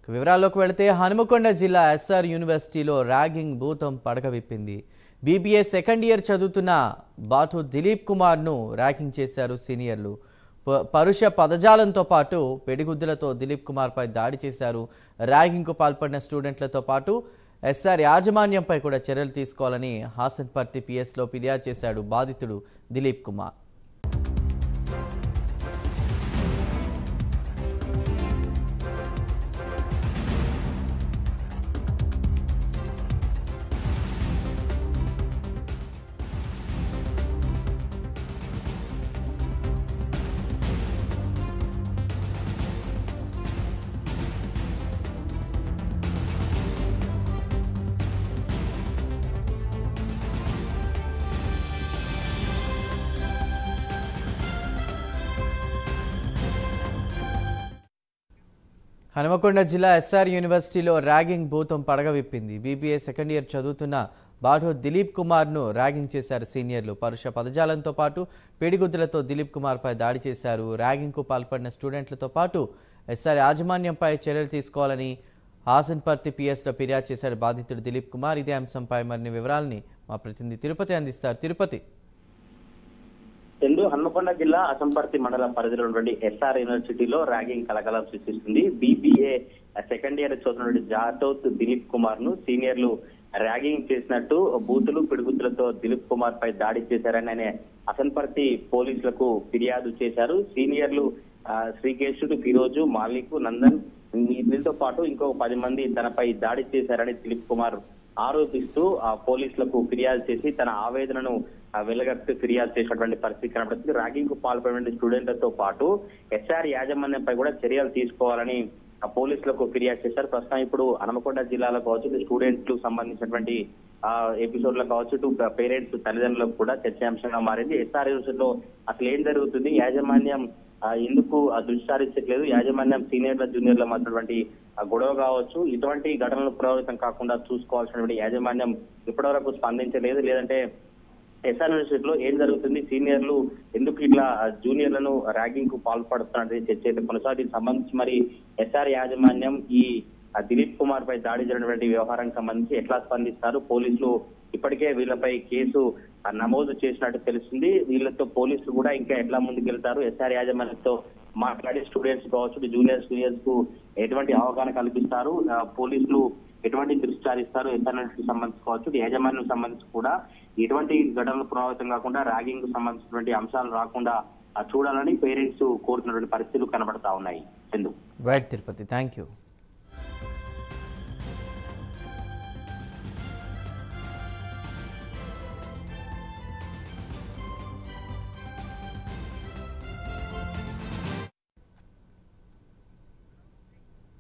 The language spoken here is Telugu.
వివరాల్లోకి వెళితే హనుమకొండ జిల్లా ఎస్ఆర్ యూనివర్సిటీలో ర్యాగింగ్ భూతం పడక విప్పింది. బీబీఏ సెకండ్ ఇయర్ చదువుతున్న బాటు దిలీప్ కుమార్ను ర్యాగింగ్ చేశారు సీనియర్లు. పరుష పదజాలంతో పాటు పెడిగుద్దులతో దిలీప్ కుమార్పై దాడి చేశారు. ర్యాగింగ్కు పాల్పడిన స్టూడెంట్లతో పాటు ఎస్ఆర్ యాజమాన్యంపై కూడా చర్యలు తీసుకోవాలని హాసన్పర్తి పిఎస్లో ఫిర్యాదు చేశాడు బాధితుడు దిలీప్ కుమార్. హనుమకొండ జిల్లా ఎస్ఆర్ యూనివర్సిటీలో ర్యాగింగ్ భూతం పడగ విప్పింది. బీబీఏ సెకండ్ ఇయర్ చదువుతున్న బాటు దిలీప్ కుమార్ను ర్యాగింగ్ చేశారు సీనియర్లు. పరుష పదజాలంతో పాటు పిడిగుద్దులతో దిలీప్ కుమార్పై దాడి చేశారు. ర్యాగింగ్కు పాల్పడిన స్టూడెంట్లతో పాటు ఎస్ఆర్ యాజమాన్యంపై చర్యలు తీసుకోవాలని హాసన్పర్తి పిఎస్లో ఫిర్యాదు చేశారు బాధితుడు దిలీప్ కుమార్. ఇదే అంశంపై మరిన్ని వివరాలని మా ప్రతినిధి తిరుపతి అందిస్తారు. తిరుపతి. హన్మకొండ జిల్లా అసంపర్తి మండల పరిధిలో ఉన్నటువంటి ఎస్ఆర్ యూనివర్సిటీలో ర్యాగింగ్ కలకలం సృష్టిస్తుంది. బీబీఏ సెకండ్ ఇయర్ చదువుతున్న జాటోత్ దిలీప్ కుమార్ ను సీనియర్లు ర్యాగింగ్ చేసినట్టు బూతులు పిడుగుతులతో దిలీప్ కుమార్ పై దాడి చేశారని ఆయన అసంపర్తి పోలీసులకు ఫిర్యాదు చేశారు. సీనియర్లు శ్రీకేశుడు, ఫిరోజు, మాలిక్, నందన్ వీరితో పాటు ఇంకో 10 మంది తనపై దాడి చేశారని దిలీప్ కుమార్ ఆరోపిస్తూ పోలీసులకు ఫిర్యాదు చేసి తన ఆవేదనను వెళ్లగట్టి ఫిర్యాదు చేసినటువంటి పరిస్థితి కనబడుతుంది. ర్యాగింగ్ కు పాల్పడిన స్టూడెంట్లతో పాటు ఎస్ఆర్ యాజమాన్యంపై కూడా చర్యలు తీసుకోవాలని పోలీసులకు ఫిర్యాదు చేశారు. ప్రస్తుతం ఇప్పుడు హనుమకొండ జిల్లాలో కావచ్చు, స్టూడెంట్స్ సంబంధించినటువంటి ఎపిసోడ్లో కావచ్చు, పేరెంట్స్ తల్లిదండ్రులకు కూడా చర్చాంశంగా మారింది. ఎస్ఆర్ యూనివర్సిటీలో అసలు ఏం జరుగుతుంది, యాజమాన్యం ఎందుకు దృష్టి సారించట్లేదు, యాజమాన్యం సీనియర్ల జూనియర్ల మధ్యటువంటి గొడవ కావచ్చు, ఇటువంటి ఘటనలు పునరావృతం కాకుండా చూసుకోవాల్సినటువంటి యాజమాన్యం ఇప్పటివరకు స్పందించలేదు. లేదంటే ఎస్ఆర్ యూనివర్సిటీలో ఏం జరుగుతుంది, సీనియర్లు ఎందుకు ఇట్లా జూనియర్లను ర్యాగింగ్ కు పాల్పడుతున్నది చర్చ అయితే కొనసాగి దీనికి సంబంధించి మరి ఎస్ఆర్ యాజమాన్యం ఈ దిలీప్ కుమార్ పై దాడి జరిగినటువంటి వ్యవహారానికి సంబంధించి ఎట్లా స్పందిస్తారు, పోలీసులు ఇప్పటికే వీళ్ళపై కేసు నమోదు చేసినట్టు తెలుస్తుంది. వీళ్ళతో పోలీసులు కూడా ఇంకా ఎట్లా ముందుకెళ్తారు, ఎస్ఆర్ యాజమాన్యంతో మాట్లాడి స్టూడెంట్స్ కావచ్చు, జూనియర్స్ కు ఎటువంటి అవగాహన కల్పిస్తారు, పోలీసులు ఎటువంటి దృష్టి సారిస్తారు, ఎస్ఆర్కి సంబంధించి కావచ్చు, యాజమాన్యం సంబంధించి కూడా ఎటువంటి ఘటనలు పునరావృతం కాకుండా ర్యాగింగ్ కు సంబంధించినటువంటి అంశాలు రాకుండా చూడాలని పేరెంట్స్ కోరుతున్నటువంటి పరిస్థితులు కనబడతా ఉన్నాయి. Right Tirupati, thank you.